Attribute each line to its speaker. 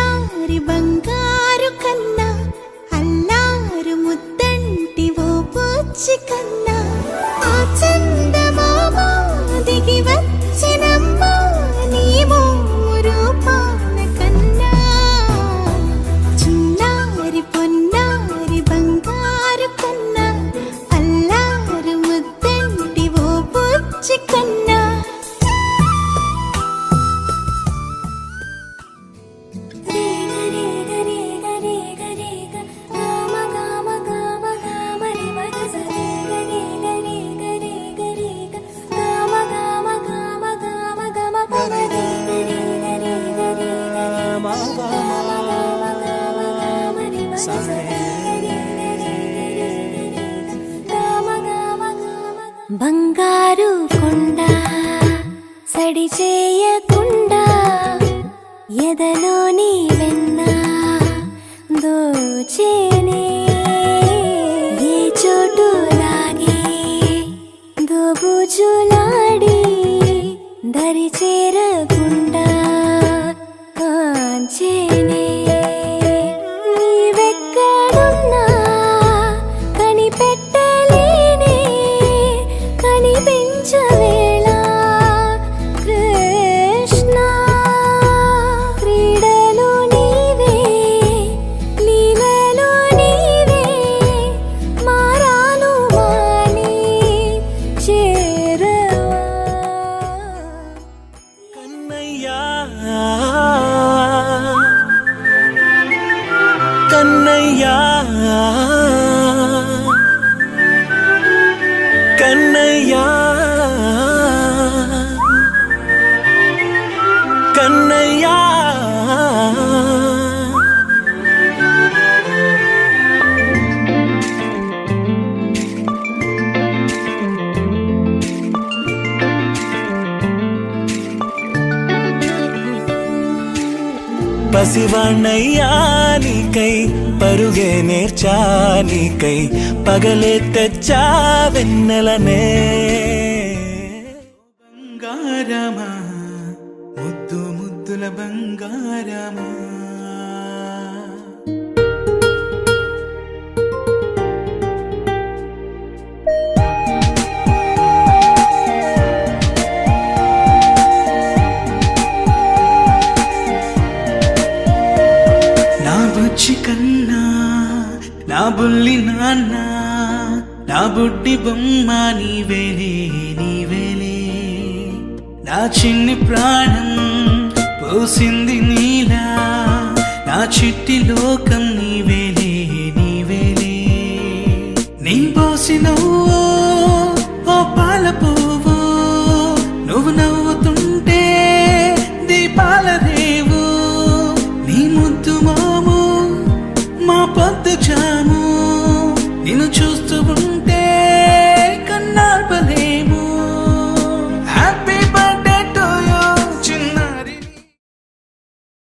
Speaker 1: చిన్నారి బంగారు కన్నా అల్లారు ముద్దంటి ఓ పూచి కన్నా ఆ చందమామ దిగి వచ్చినమ్మా నీ రూపాన కన్నా చిన్నారి పొన్నారి బంగారు కన్నా అల్లారు ముద్దంటి ఓ పూచి కన్నా బంగారు కొండ సడి చేయకుండా ఎదలోని వెన్న దోచేనే ఏ చోటు లాగే దోబుజులాడి దరి చేరకుండా కాంచేనే నీవెక్కడున్నా కనిపెట్టలేనే కనిపించవేళ కృష్ణ క్రీడలు నీవే లీలలు నీవే మారాను మాని చేరవా
Speaker 2: కన్నయ్యా కన్నయ్యా కన్నయ్యా కన్నయ్యా పసివాణ్ణయ్యా నీకై పరుగే నేర్చా నీకై పగలే తెచ్చా వెన్నెలనే బంగారమా ముద్దు ముద్దుల బంగారమా నా బుజ్జి కన్నా నా బుల్లి నాన్న నా బుడ్డి బొమ్మ నీవేలే నీవేలే నా చిన్ని ప్రాణం పోసింది నీలా నా చిట్టి లోకం నీవేలే నీవేలే నీ పోసినవో ఓ పాల పువ్వు నువ్వు నవ్వుతుంటే దీపాల రేవు నీ ముద్దు మోము మా పొద్దు జాము నిన్ను చూస్తూ